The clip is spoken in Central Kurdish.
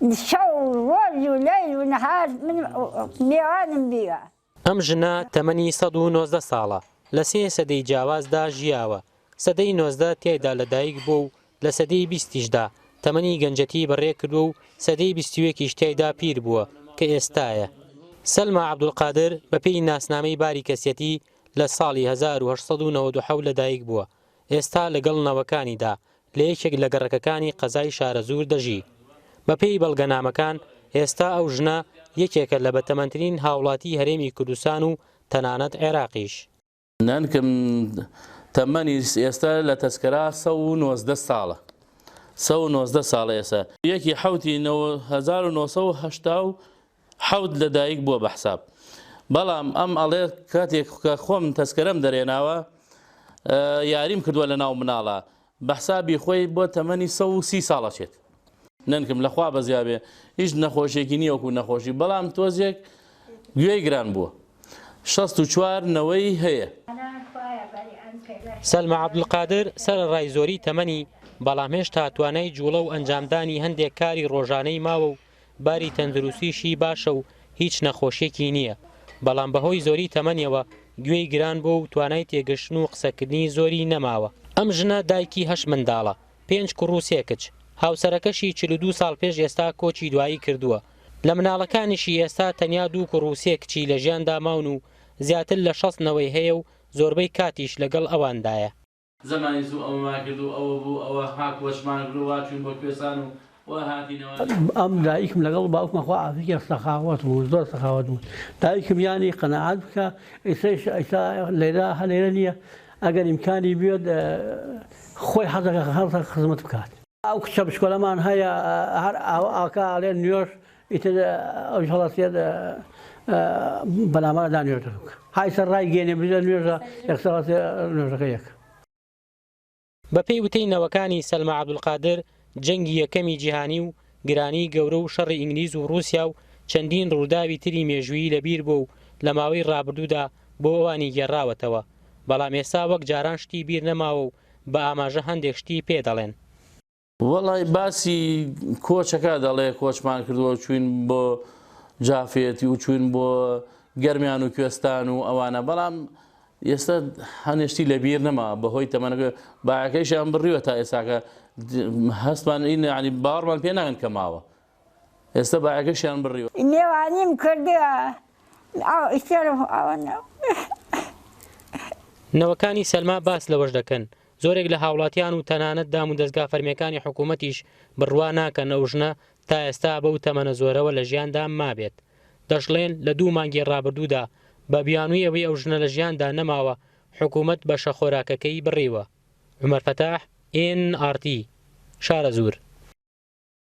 شەو ڕۆژ و لەیل و نەهار من میوانم بیوە. ئەم ژنە تەمەنی 119 ساڵە، لە 3 سەدەی جیاوازدا ژیاوە. سەدەی 19 تێدا لەدایک بوو و لە سەدەی 20دا تەمەنی گەنجەتی بەڕێ کردو و سەدەی 21 تێدا پیر بووە کە ئێستایە. سەلما عەبدولقادر بەپێی ناسنامەی باری کەسیەتی لە ساڵی 1897 لەدایک بووە. ئێستا لەگەڵ نەوەکانیدا لە یەکێک لە گەڕەکەکانی قەزای شارەزور دەژی. بەپێی بەڵگەنامەکان ئێستا ئەو ژنە یەکێکە لە بەتەمەنترین هاوڵاتی هەرێمی کوردستان و تەنانەت عێراقیش. نانکم تەمەنی ئێستا لە تەسکەرا 119 ساڵە. 119 ساڵە ئێستا. یەکی حوتی 1970 لەدایک بووە بە حساب. بەڵام ئەم ئەڵێ کاتێک کە خۆم تەسکەرەم دەرێناوە یاریم کردووە لە ناو مناڵە بە حسابی خۆی بۆ تەمەنی 130 ساڵەچێت. ننکم لەخوا بەزیابێ هیچ نەخۆشیێکی نییەکو نەخۆشی بەڵام تۆزێک گوێی گران بووە 64 نەوەی هەیە. سەلما عەبدولقادر سەرەڕای زۆری تەمەنی، بەڵام هێشتا توانای جوڵە و ئەنجامدانی هەندێک کاری ڕۆژانەی ماوە و باری تەندروستیشی باشە و هیچ نەخۆشیێکی نییە. بەڵام بەهۆی زۆری تەمەنیەوە گوێی گران بوو و توانای تێگەشتن و قسەکردنی زۆری نەماوە. ئەم ژنە دایکی 8 منداڵە، 5 کوڕ و 3 کچ. هاوسەرەکەشی 42 ساڵ پێش ئێستا کۆچی دوایی کردووە. لە مناڵەکانیشی ئێستا تەنیا 2 کوڕ و 3 کچی لە ژیاندا ماون و زیاتر لە 60 نەوەی هەیە و زۆربەی کاتیش لەگەڵ ئەواندایە. زمانی زوو ئەوەما کردو ئەوە بوو ئەوە هاک وەشمان کرد و واچوین بۆ کوێستان و ئەم دایکم لەگەڵ باوکمەخوا ئافرێکی سەخاوەت بوو، زۆر سەخاوەت بوو. دایکم یانی قەنەعات بکە ئێستا لێرە هەلێرە نییە، ئەگەر ئیمکانی بێت خۆی حەزەکە هەڵسە خزمەت بکات. ئەو کچە بشکۆلەمان هەیە هەر ئاکا ئاڵێ نوێژ ئیتر ئەو هەڵەسێت بەنامەدا نوێژ بکە. های سەر ڕای گێنێ بژە نوێژە یەکسەڵەت نوێژەکە یەک. بەپێی وتەی نەوەکانی سەلما عەبدولقادر جەنگی یەکەمی جیهانی و گرانی گەورە و شەڕی ئینگلیز و رووسیا و چەندین ڕووداوی تری مێژوویی لەبیر بوو و لە ماوەی ڕابردوودا بۆ ئەوانی گێڕاوەتەوە. بەڵام ئێستا وەک جاران شتی بیر نەماوە و بە ئاماژە هەندێک شتی پێ دەڵێن. وەڵای باسی کۆچەکە دەڵێ کۆچمان کردووە چوین بۆ جافێتی و چوین بۆ گەرمیان و کوێستان و ئەوانە، بەڵام ئێستا هەنێشتی لەبیر نەما بەهۆی تەمەنەکە باەکەیشیان بڕیوە تا ئێستاکە هەستمان ینی باوەڕمان پێ ناگەن کە ماوە. ئێستا باەکەشیان بڕیوە. نێوانیم کردووە نەوەکانی سەلما باس لەوەش دەکەن. زۆرێک لە هاوڵاتیان و تەنانەت دام و دەستگا فەرمیەکانی حکوومەتیش بڕوا ناکەن ئەو ژنە تا ئێستا بەو تەمەنە زۆرەوە لە ژیاندا مابێت. دەشڵێن لە 2 مانگی ڕابردوودا بە بیانووی ئەوەی ئەو ژنە لە ژیاندا نەماوە حکوومەت بە شەخۆراکەکەی بڕیوە. عومەر فەتاح، NRT شارەزور.